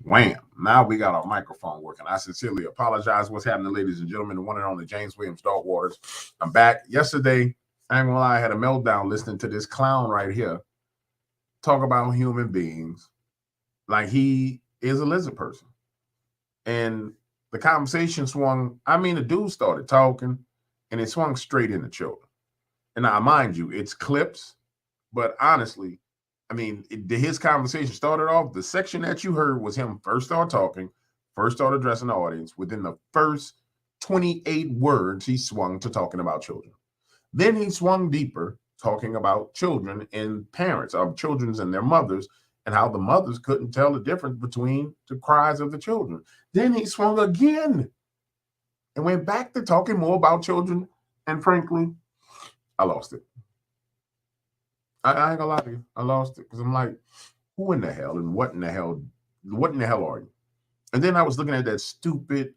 Wham. Now we got our microphone working. I sincerely apologize. What's happening, ladies and gentlemen? The one and only James Williams Dark Waters. I'm back. Yesterday, I ain't gonna lie, I had a meltdown listening to this clown right here talk about human beings like he is a lizard person. And the conversation swung, the dude started talking and it swung straight into children. And now, mind you, it's clips, but honestly, his conversation started off, the section that you heard was him first start talking, first start addressing the audience. Within the first 28 words, he swung to talking about children. Then he swung deeper, talking about children and parents, of children and their mothers, and how the mothers couldn't tell the difference between the cries of the children. Then he swung again and went back to talking more about children. And frankly, I lost it. I ain't gonna lie to you. I lost it because I'm like, who in the hell and what in the hell are you? And then I was looking at that stupid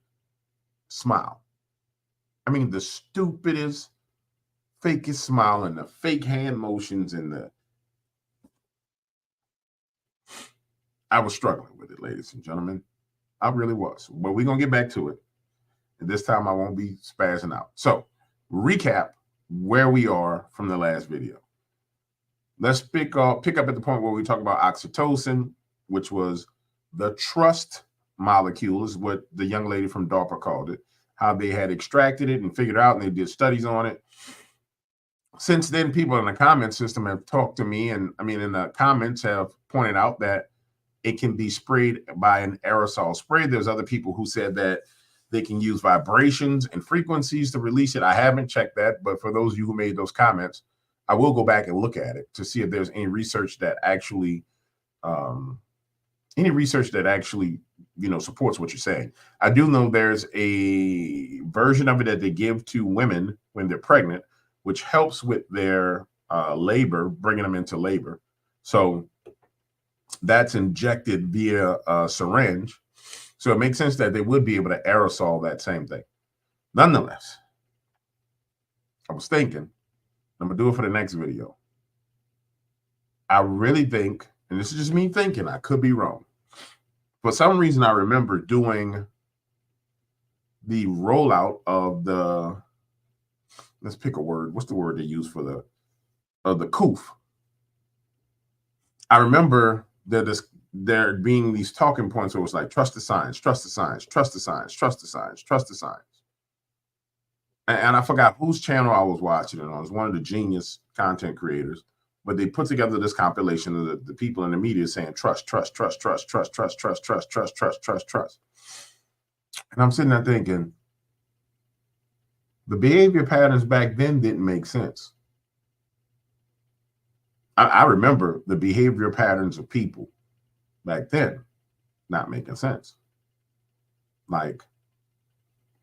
smile. The stupidest, fakest smile and the fake hand motions and I was struggling with it, ladies and gentlemen. I really was. But we're gonna get back to it. And this time I won't be spazzing out. So, recap where we are from the last video. Let's pick up at the point where we talk about oxytocin, which was the trust molecule, is what the young lady from DARPA called it, how they had extracted it and figured out, and they did studies on it. Since then, people in the comment system have talked to me, and in the comments have pointed out that it can be sprayed by an aerosol spray. There's other people who said that they can use vibrations and frequencies to release it. I haven't checked that, but for those of you who made those comments, I will go back and look at it to see if there's any research that actually, supports what you're saying. I do know there's a version of it that they give to women when they're pregnant, which helps with their labor, bringing them into labor. So that's injected via a syringe. So it makes sense that they would be able to aerosol that same thing. Nonetheless, I was thinking, I'm going to do it for the next video. I really think, and this is just me thinking, I could be wrong. For some reason, I remember doing the rollout of the, let's pick a word. What's the word they use for the coof? I remember there being these talking points where it was like, trust the signs, trust the signs, trust the signs, trust the signs, trust the signs. And I forgot whose channel I was watching it on. It was one of the genius content creators. But they put together this compilation of the people in the media saying trust, trust, trust, trust, trust, trust, trust, trust, trust, trust, trust, trust. And I'm sitting there thinking, the behavior patterns back then didn't make sense. I remember the behavior patterns of people back then not making sense. Like,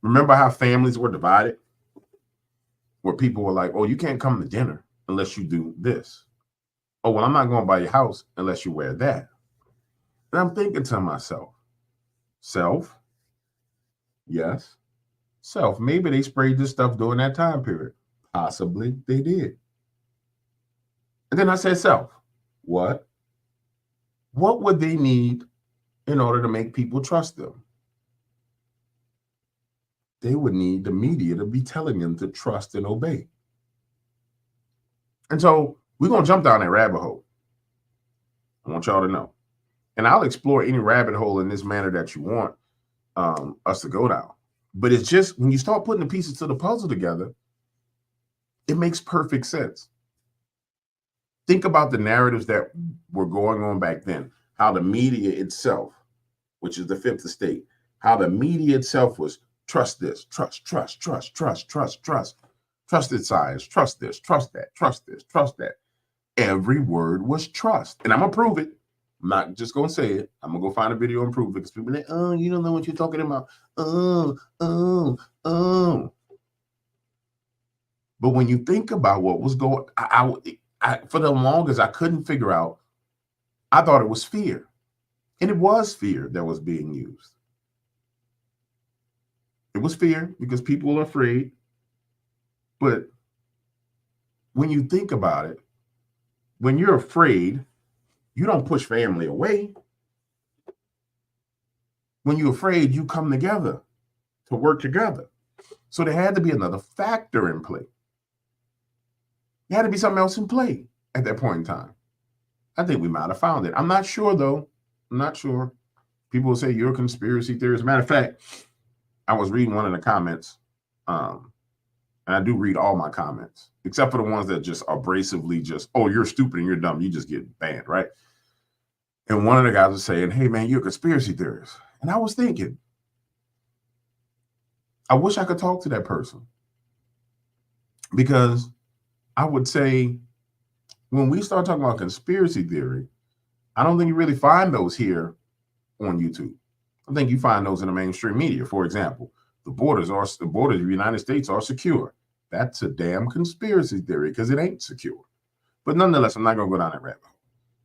remember how families were divided? Where people were like, oh, you can't come to dinner unless you do this. Oh, well, I'm not going by your house unless you wear that. And I'm thinking to myself, self? Yes. Self. Maybe they sprayed this stuff during that time period. Possibly they did. And then I said, self. What? What would they need in order to make people trust them? They would need the media to be telling them to trust and obey. And so we're going to jump down that rabbit hole. I want y'all to know. And I'll explore any rabbit hole in this manner that you want us to go down. But it's just when you start putting the pieces to the puzzle together, it makes perfect sense. Think about the narratives that were going on back then, how the media itself, which is the fifth estate, how the media itself was trust this, trust, trust, trust, trust, trust, trust, trusted science, trust this, trust that, trust this, trust that. Every word was trust. And I'm going to prove it. I'm not just going to say it. I'm going to go find a video and prove it because people are like, oh, you don't know what you're talking about. Oh. But when you think about what was going on, I for the longest, I couldn't figure out. I thought it was fear. And it was fear that was being used. It was fear because people are afraid. But when you think about it, when you're afraid, you don't push family away. When you're afraid, you come together to work together. So there had to be another factor in play. There had to be something else in play at that point in time. I think we might have found it. I'm not sure, though. I'm not sure. People will say you're a conspiracy theorist. Matter of fact, I was reading one of the comments, and I do read all my comments, except for the ones that just abrasively just, oh, you're stupid and you're dumb. You just get banned, right? And one of the guys was saying, hey, man, you're a conspiracy theorist. And I was thinking, I wish I could talk to that person. Because I would say, when we start talking about conspiracy theory, I don't think you really find those here on YouTube. I think you find those in the mainstream media. For example, the borders of the United States are secure. That's a damn conspiracy theory because it ain't secure. But nonetheless, I'm not going to go down that rabbit hole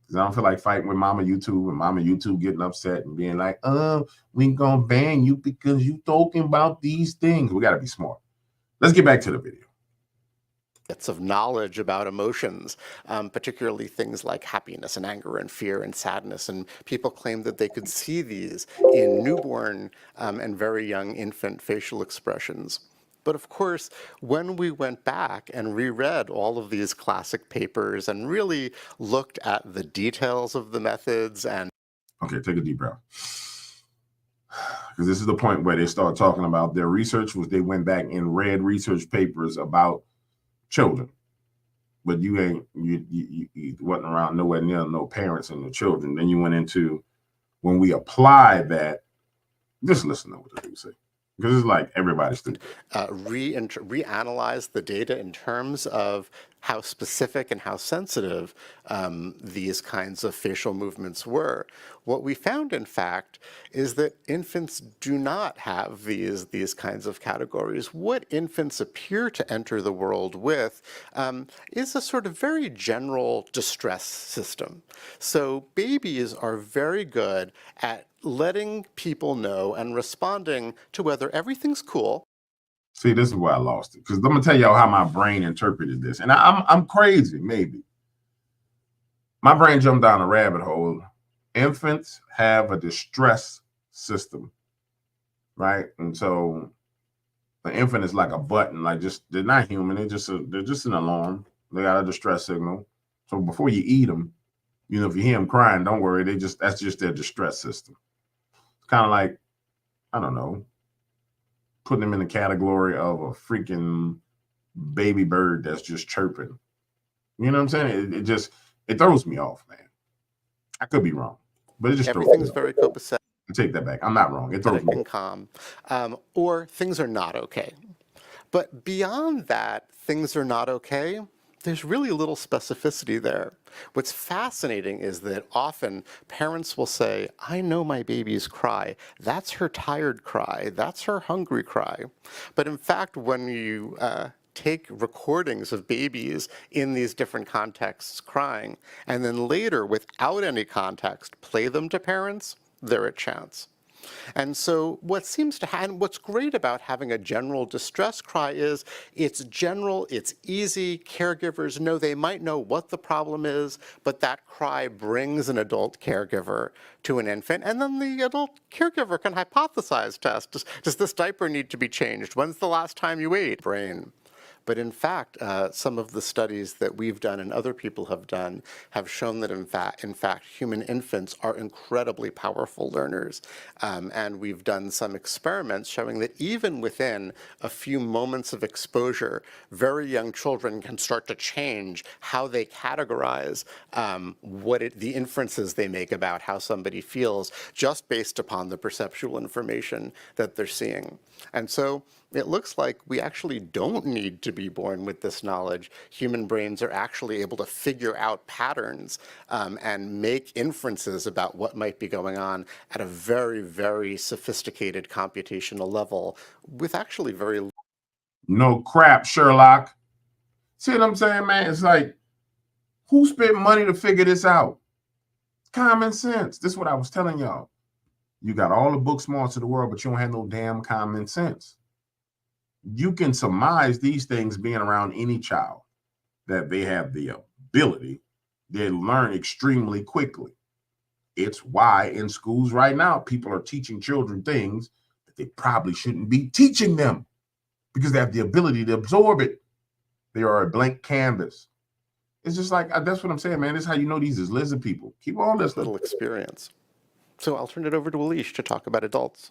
because I don't feel like fighting with Mama YouTube and Mama YouTube getting upset and being like, we going to ban you because you talking about these things. We got to be smart. Let's get back to the video. Of knowledge about emotions, particularly things like happiness and anger and fear and sadness. And people claim that they could see these in newborn and very young infant facial expressions. But of course, when we went back and reread all of these classic papers and really looked at the details of the methods and... Okay, take a deep breath. Because this is the point where they start talking about their research was they went back and read research papers about children, but you wasn't around nowhere near no parents and the children. Then you went into when we apply that. Just listen to what the dude say, because it's like everybody's stupid. Reanalyze the data in terms of how specific and how sensitive these kinds of facial movements were. What we found, in fact, is that infants do not have these kinds of categories. What infants appear to enter the world with is a sort of very general distress system. So babies are very good at letting people know and responding to whether everything's cool. See, this is where I lost it, because I'm gonna tell y'all how my brain interpreted this, and I'm crazy, maybe. My brain jumped down a rabbit hole. Infants have a distress system, right? And so the infant is like a button, like just they're not human. They're just an alarm. They got a distress signal. So before you eat them, you know, if you hear them crying, don't worry. That's just their distress system. It's kind of like, I don't know, putting them in the category of a freaking baby bird that's just chirping. You know what I'm saying? It throws me off, man. I could be wrong, but it just everything's very copacetic. Take that back. I'm not wrong. It throws me and calm, or things are not okay. But beyond that, things are not okay. There's really little specificity there. What's fascinating is that often parents will say, I know my baby's cry. That's her tired cry. That's her hungry cry. But in fact, when you take recordings of babies in these different contexts crying, and then later, without any context, play them to parents, they're at chance. And so what seems to happen, what's great about having a general distress cry is it's general, it's easy, caregivers know, they might know what the problem is, but that cry brings an adult caregiver to an infant, and then the adult caregiver can hypothesize test. Does this diaper need to be changed? When's the last time you ate? Brain. But in fact, some of the studies that we've done and other people have done have shown that in fact, human infants are incredibly powerful learners. And we've done some experiments showing that even within a few moments of exposure, very young children can start to change how they categorize the inferences they make about how somebody feels just based upon the perceptual information that they're seeing. And so it looks like we actually don't need to be born with this knowledge. Human brains are actually able to figure out patterns and make inferences about what might be going on at a very, very sophisticated computational level with actually very... No crap, Sherlock. See what I'm saying, man? It's like, who spent money to figure this out? Common sense. This is what I was telling y'all. You got all the book smarts of the world, but you don't have no damn common sense. You can surmise these things being around any child, that they have the ability, they learn extremely quickly. It's why in schools right now, people are teaching children things that they probably shouldn't be teaching them because they have the ability to absorb it. They are a blank canvas. It's just like, that's what I'm saying, man. This is how you know these is lizard people. Keep on listening. Little experience. So I'll turn it over to Alish to talk about adults.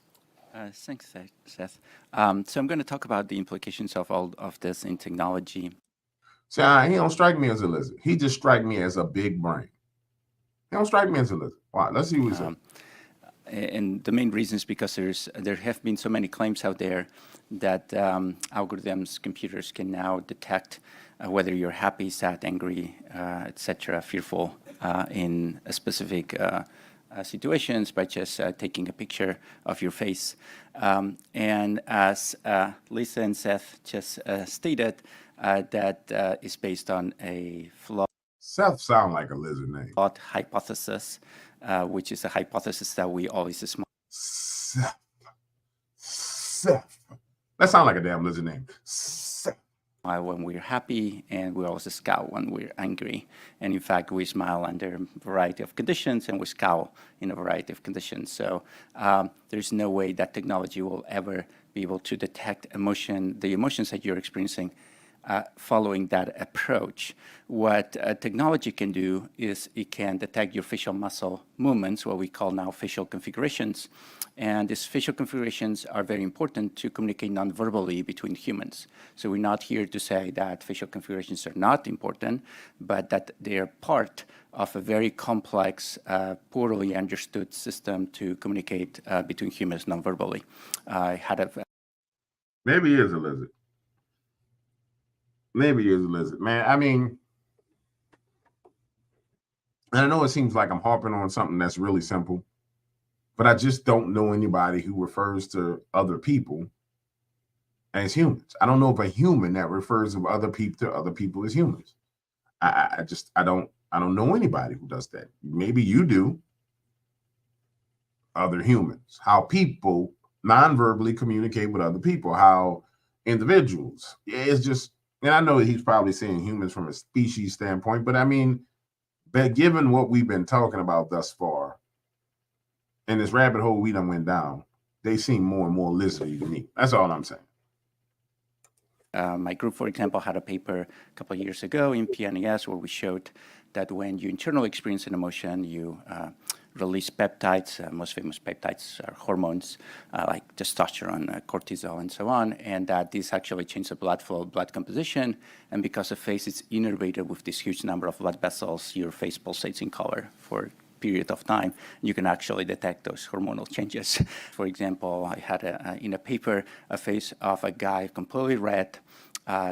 Thanks, Seth. So I'm going to talk about the implications of all of this in technology. See, he don't strike me as a lizard. He just strike me as a big brain. He don't strike me as a lizard. Why? Let's see what he says. And the main reason is because there have been so many claims out there that algorithms, computers can now detect whether you're happy, sad, angry, etc., fearful in a specific situations by just taking a picture of your face. And as Lisa and Seth just stated, that is based on a flawed Seth sound like a lizard name. hypothesis, which is a hypothesis that we always assume. Seth. That sounds like a damn lizard name. Seth. When we're happy, and we also scowl when we're angry. And in fact, we smile under a variety of conditions, and we scowl in a variety of conditions. So there's no way that technology will ever be able to detect the emotions that you're experiencing following that approach. What technology can do is it can detect your facial muscle movements, what we call now facial configurations. And these facial configurations are very important to communicate non-verbally between humans. So we're not here to say that facial configurations are not important, but that they are part of a very complex, poorly understood system to communicate between humans non-verbally. Maybe he is a lizard. Maybe he is a lizard. Man, I mean, and I know it seems like I'm harping on something that's really simple, but I just don't know anybody who refers to other people as humans. I don't know of a human that refers to other people as humans. I don't know anybody who does that. Maybe you do. Other humans, how people non-verbally communicate with other people, how individuals. It's just, and I know he's probably saying humans from a species standpoint, but I mean, but given what we've been talking about thus far, and this rabbit hole we done went down, they seem more and more lizardy to me. That's all I'm saying. My group, for example, had a paper a couple of years ago in PNAS where we showed that when you internally experience an emotion, you release peptides. Most famous peptides are hormones like testosterone, cortisol, and so on, and that this actually changes the blood flow, blood composition, and because the face is innervated with this huge number of blood vessels, your face pulsates in color for a period of time. You can actually detect those hormonal changes. For example, I had in a paper a face of a guy completely red,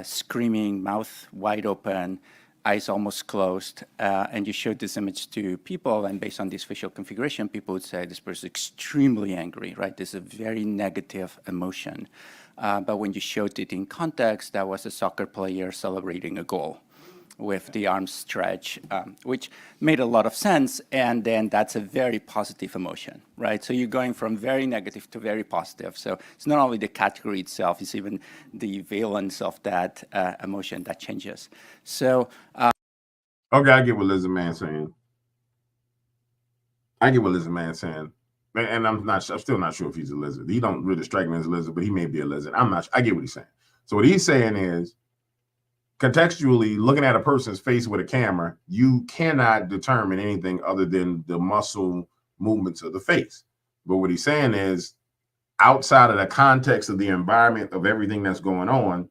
screaming, mouth wide open, eyes almost closed, and you showed this image to people, and based on this facial configuration, people would say this person is extremely angry, right? This is a very negative emotion. But when you showed it in context, that was a soccer player celebrating a goal with the arms stretched, which made a lot of sense, and then that's a very positive emotion, right? So you're going from very negative to very positive. So it's not only the category itself, it's even the valence of that emotion that changes. So okay, I get what Lizard Man's saying. And I'm still not sure if he's a lizard. He don't really strike me as a lizard, but he may be a lizard. I get what he's saying. So what he's saying is, contextually, looking at a person's face with a camera, you cannot determine anything other than the muscle movements of the face. But what he's saying is, outside of the context of the environment of everything that's going on,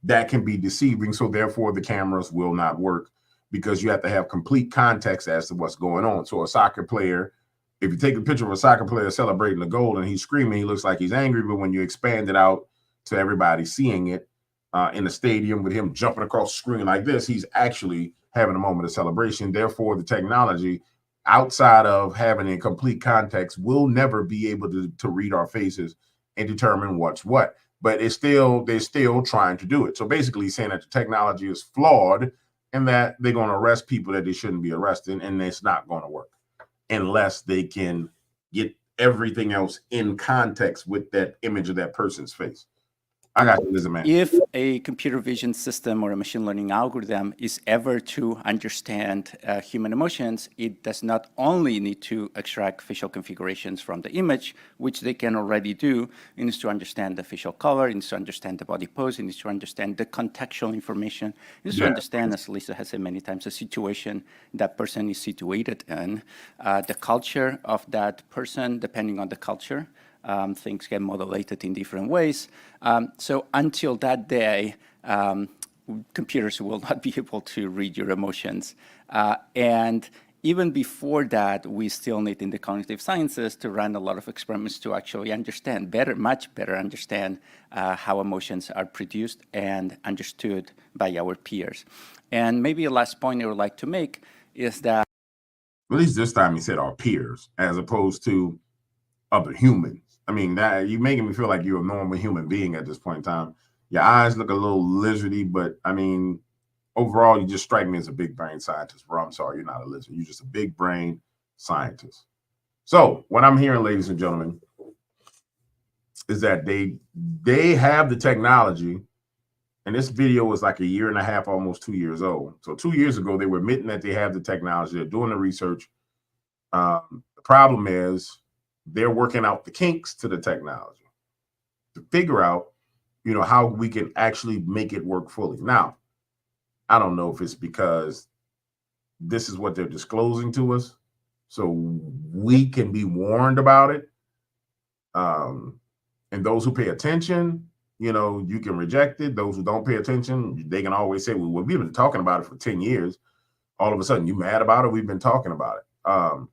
that can be deceiving. So therefore, the cameras will not work because you have to have complete context as to what's going on. So a soccer player, if you take a picture of a soccer player celebrating a goal and he's screaming, he looks like he's angry. But when you expand it out to everybody seeing it, in the stadium with him jumping across the screen like this, he's actually having a moment of celebration. Therefore, the technology, outside of having a complete context, will never be able to read our faces and determine what's what. But they're still trying to do it. So basically, he's saying that the technology is flawed and that they're going to arrest people that they shouldn't be arresting, and it's not going to work unless they can get everything else in context with that image of that person's face. I got you, Lizard Man. If a computer vision system or a machine learning algorithm is ever to understand human emotions, it does not only need to extract facial configurations from the image, which they can already do. It needs to understand the facial color, it needs to understand the body pose, it needs to understand the contextual information, it needs to understand, as Lisa has said many times, the situation that person is situated in, the culture of that person, depending on the culture. Things get modulated in different ways. So until that day, computers will not be able to read your emotions. And even before that, we still need in the cognitive sciences to run a lot of experiments to actually understand better, much better understand how emotions are produced and understood by our peers. And maybe a last point I would like to make is that At least this time he said our peers, as opposed to other humans. I mean, that you're making me feel like you're a normal human being at this point in time. Your eyes look a little lizardy, but I mean, overall, you just strike me as a big brain scientist. Bro, I'm sorry, you're not a lizard. You're just a big brain scientist. So what I'm hearing, ladies and gentlemen, is that they have the technology. And this video was like a year and a half, almost 2 years old. So 2 years ago, they were admitting that they have the technology. They're doing the research. The problem is they're working out the kinks to the technology to figure out, how we can actually make it work fully. Now, I don't know if it's because this is what they're disclosing to us, so we can be warned about it. And those who pay attention, you can reject it. Those who don't pay attention, they can always say, well, we've been talking about it for 10 years. All of a sudden, you mad about it? We've been talking about it.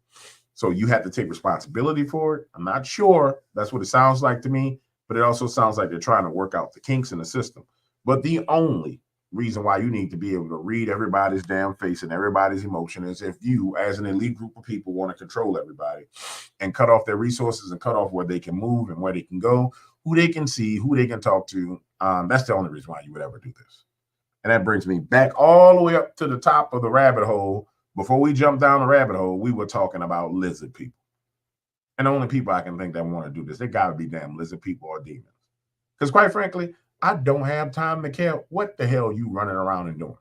So you have to take responsibility for it. I'm not sure. That's what it sounds like to me. But it also sounds like they're trying to work out the kinks in the system. But the only reason why you need to be able to read everybody's damn face and everybody's emotion is if you, as an elite group of people, want to control everybody and cut off their resources and cut off where they can move and where they can go, who they can see, who they can talk to. That's the only reason why you would ever do this. And that brings me back all the way up to the top of the rabbit hole. Before we jump down the rabbit hole, we were talking about lizard people. And the only people I can think that want to do this, they got to be damn lizard people or demons. Because quite frankly, I don't have time to care what the hell you running around and doing.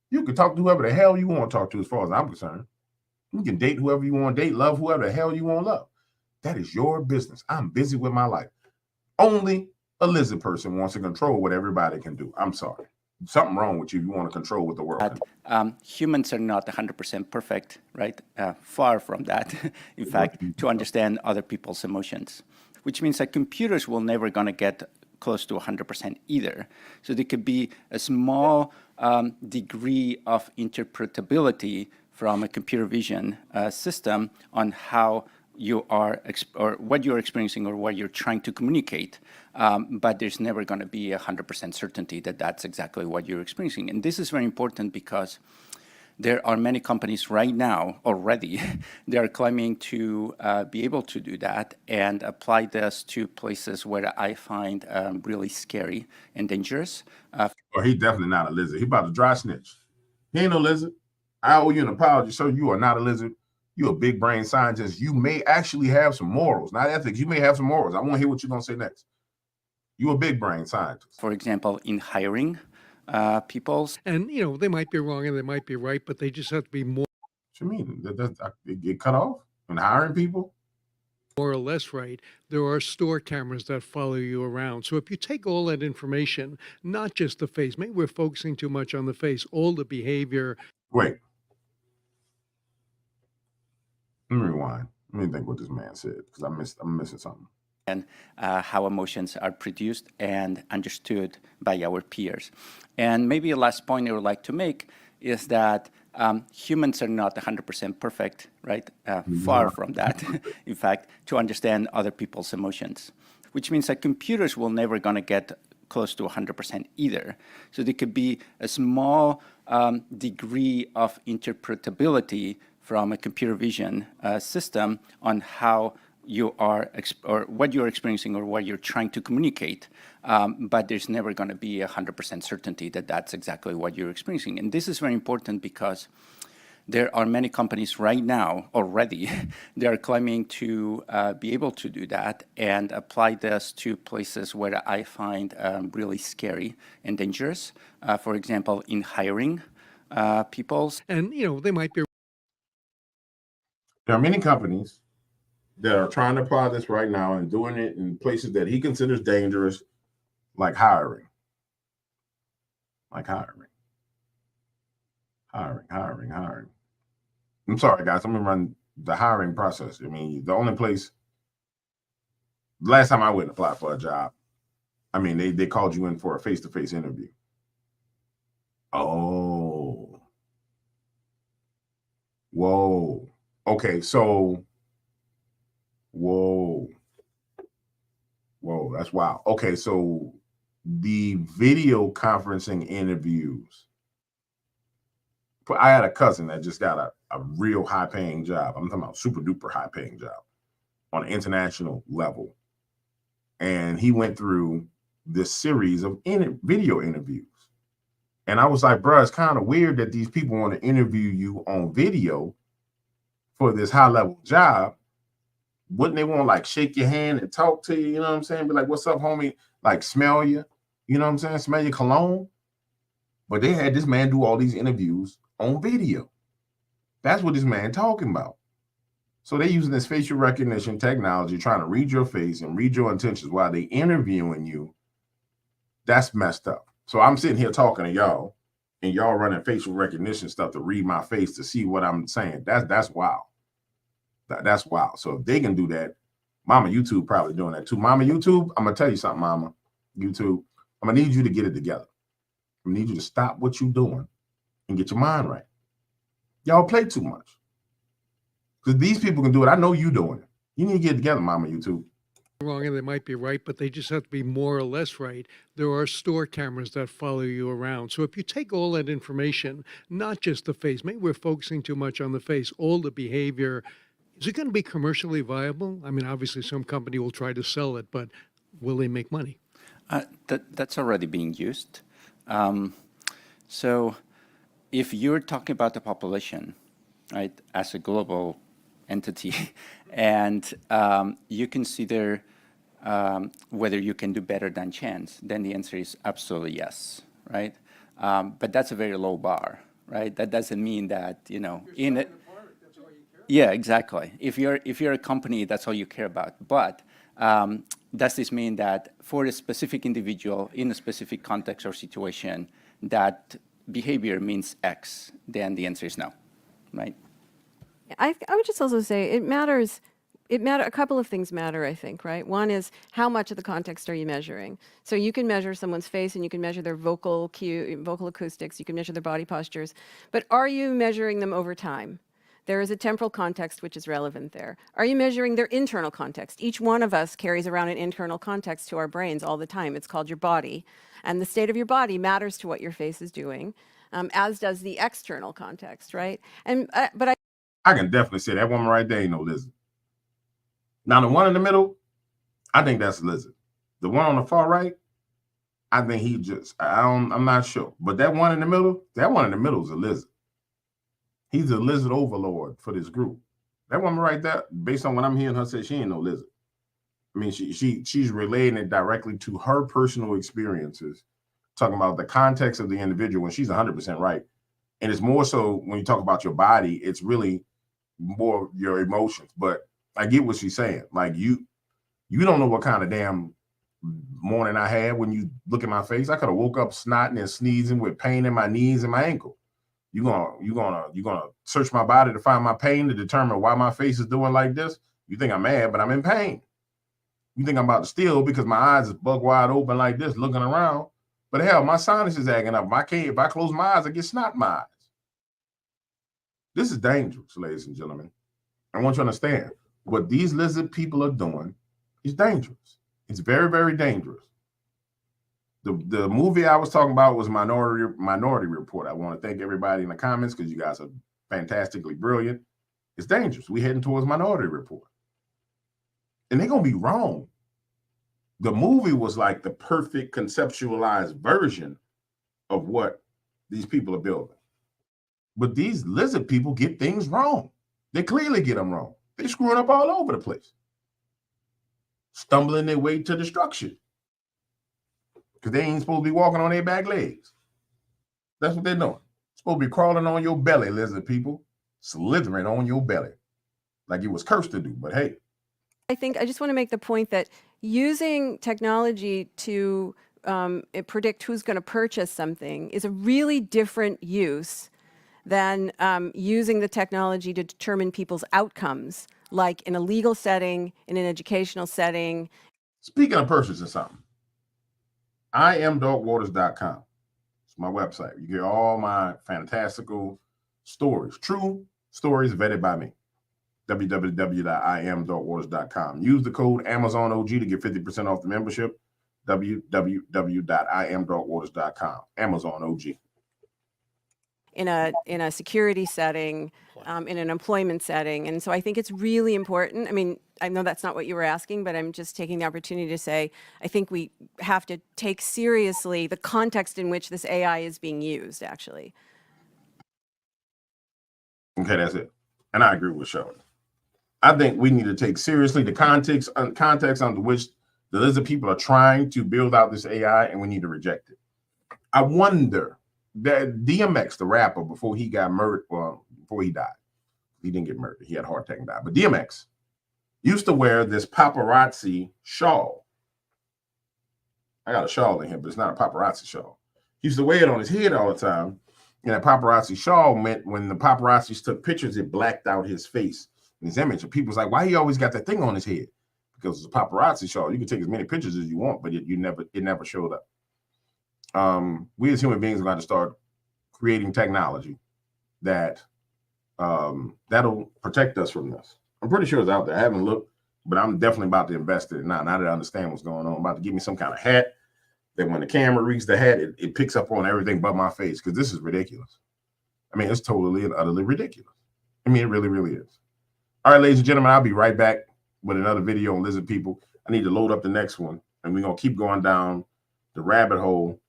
You can talk to whoever the hell you want to talk to as far as I'm concerned. You can date whoever you want to date, love whoever the hell you want to love. That is your business. I'm busy with my life. Only a lizard person wants to control what everybody can do. I'm sorry. Something wrong with you. You want to control what the world can do. Humans are not 100% perfect, right? Far from that. In fact, to understand other people's emotions, which means that computers will never going to get close to 100% either. So there could be a small degree of interpretability from a computer vision system on how you are, or what you're experiencing or what you're trying to communicate. But there's never going to be 100% certainty that that's exactly what you're experiencing. And this is very important because there are many companies right now already, they are claiming to be able to do that and apply this to places where I find really scary and dangerous. He's definitely not a lizard. He about to dry snitch. He ain't no lizard. I owe you an apology, sir. You are not a lizard. You're a big brain scientist. You may actually have some morals, not ethics. You may have some morals. I want to hear what you're going to say next. You're a big brain scientist. For example, in hiring people. And, they might be wrong and they might be right, but they just have to be more. What you mean? They get cut off in hiring people? More or less right. There are store cameras that follow you around. So if you take all that information, not just the face, maybe we're focusing too much on the face, all the behavior. Wait. Let me rewind. Let me think what this man said, because I'm missing something. And how emotions are produced and understood by our peers. And maybe a last point I would like to make is that humans are not 100% perfect, right? Far from that. In fact, to understand other people's emotions, which means that computers will never going to get close to 100% either. So there could be a small degree of interpretability from a computer vision system on how you are, or what you're experiencing or what you're trying to communicate. But there's never going to be 100% certainty that that's exactly what you're experiencing. And this is very important because there are many companies right now already they are claiming to be able to do that and apply this to places where I find really scary and dangerous. For example, in hiring people. And, they might be There are many companies that are trying to apply this right now and doing it in places that he considers dangerous, like hiring. Hiring. I'm sorry, guys. I'm gonna run the hiring process. I mean, the only place. Last time I went and applied for a job, I mean, they called you in for a face-to-face interview. Oh, whoa. Okay, so, whoa, that's wild. Okay, so the video conferencing interviews. I had a cousin that just got a real high-paying job. I'm talking about super duper high-paying job on an international level. And he went through this series of video interviews. And I was like, bro, it's kind of weird that these people want to interview you on video for this high-level job. Wouldn't they want to like shake your hand and talk to you? You know what I'm saying? Be like, what's up, homie? Like smell you. You know what I'm saying? Smell your cologne. But they had this man do all these interviews on video. That's what this man talking about. So they're using this facial recognition technology, trying to read your face and read your intentions while they interviewing you. That's messed up. So I'm sitting here talking to y'all, and y'all running facial recognition stuff to read my face to see what I'm saying. That's wild. That's wild. So if they can do that, Mama YouTube probably doing that too. Mama YouTube, I'm gonna tell you something, Mama YouTube. I'm gonna need you to get it together. I need you to stop what you're doing and get your mind right. Y'all play too much. Because these people can do it. I know you doing it. You need to get it together, Mama YouTube. wrong and they might be right, but they just have to be more or less right. There are store cameras that follow you around. So if you take all that information, not just the face, maybe we're focusing too much on the face, all the behavior, is it going to be commercially viable? I mean, obviously some company will try to sell it, but will they make money? That's already being used. So if you're talking about the population, right, as a global entity, and you consider whether you can do better than chance, then the answer is absolutely yes, right? But that's a very low bar, right? That doesn't mean that, you know, in it. Yeah, exactly. If you're a company, that's all you care about. But does this mean that for a specific individual in a specific context or situation, that behavior means X? Then the answer is no, right? I would just also say it matters. A couple of things matter, I think, right? One is how much of the context are you measuring? So you can measure someone's face and you can measure their vocal acoustics, you can measure their body postures, but are you measuring them over time? There is a temporal context which is relevant there. Are you measuring their internal context? Each one of us carries around an internal context to our brains all the time. It's called your body. And the state of your body matters to what your face is doing, as does the external context, right? And but I can definitely say that woman right there ain't no lizard. Now the one in the middle, I think that's a lizard. The one on the far right, I think he just, I'm not sure. But that one in the middle is a lizard. He's a lizard overlord for this group. That woman right there, based on what I'm hearing her say, she ain't no lizard. I mean, she's relating it directly to her personal experiences, talking about the context of the individual, and she's 100% right. And it's more so when you talk about your body, it's really more your emotions. But I get what she's saying. Like you don't know what kind of damn morning I had when you look at my face. I could have woke up snotting and sneezing with pain in my knees and my ankle. You're gonna search my body to find my pain to determine why my face is doing like this. You think I'm mad, but I'm in pain. You think I'm about to steal because my eyes is bug wide open like this, looking around. But hell, my sinus is acting up. If I close my eyes, I get snot in my eyes. This is dangerous, ladies and gentlemen. I want you to understand what these lizard people are doing is dangerous. It's very, very dangerous. The movie I was talking about was Minority Report. I want to thank everybody in the comments because you guys are fantastically brilliant. It's dangerous. We're heading towards Minority Report. And they're going to be wrong. The movie was like the perfect conceptualized version of what these people are building. But these lizard people get things wrong. They clearly get them wrong. They screwing up all over the place, stumbling their way to destruction because they ain't supposed to be walking on their back legs. That's what they're doing. Supposed to be crawling on your belly, lizard people, slithering on your belly like it was cursed to do. But hey, I think I just want to make the point that using technology to predict who's going to purchase something is a really different use than using the technology to determine people's outcomes, like in a legal setting, in an educational setting. speaking of purchasing something, IamDogwaters.com. It's my website. You get all my fantastical stories, true stories vetted by me. www.IamDogwaters.com. Use the code AmazonOG to get 50% off the membership. www.IamDogwaters.com. Amazon OG. In a security setting, in an employment setting. And so I think it's really important. I mean, I know that's not what you were asking, but I'm just taking the opportunity to say, I think we have to take seriously the context in which this AI is being used, actually. Okay, that's it. And I agree with Shirley. I think we need to take seriously the context under which the lizard people are trying to build out this AI, and we need to reject it. I wonder that DMX, the rapper, before he got murdered, well, before he died, he didn't get murdered. He had a heart attack and died. But DMX used to wear this paparazzi shawl. I got a shawl in here, but it's not a paparazzi shawl. He used to wear it on his head all the time. And that paparazzi shawl meant when the paparazzis took pictures, it blacked out his face and his image. And people was like, why he always got that thing on his head? Because it's a paparazzi shawl. You can take as many pictures as you want, but it never showed up. We as human beings are going to start creating technology that that'll protect us from this. I'm pretty sure it's out there. I haven't looked, but I'm definitely about to invest in it now. Now that I understand what's going on, I'm about to give me some kind of hat that when the camera reads the hat, it picks up on everything but my face, because this is ridiculous. I mean, it's totally and utterly ridiculous. I mean, it really, really is. All right, ladies and gentlemen, I'll be right back with another video on lizard people. I need to load up the next one, and we're going to keep going down the rabbit hole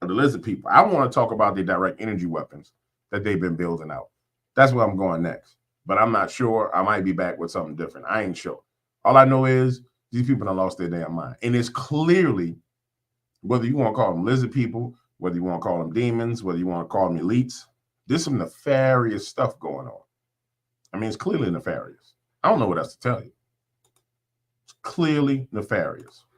of the lizard people. I want to talk about the direct energy weapons that they've been building out. That's where I'm going next, but I'm not sure. I might be back with something different. I ain't sure. All I know is these people have lost their damn mind, and it's clearly, whether you want to call them lizard people, whether you want to call them demons, whether you want to call them elites, there's some nefarious stuff going on. I mean, it's clearly nefarious. I don't know what else to tell you. It's clearly nefarious.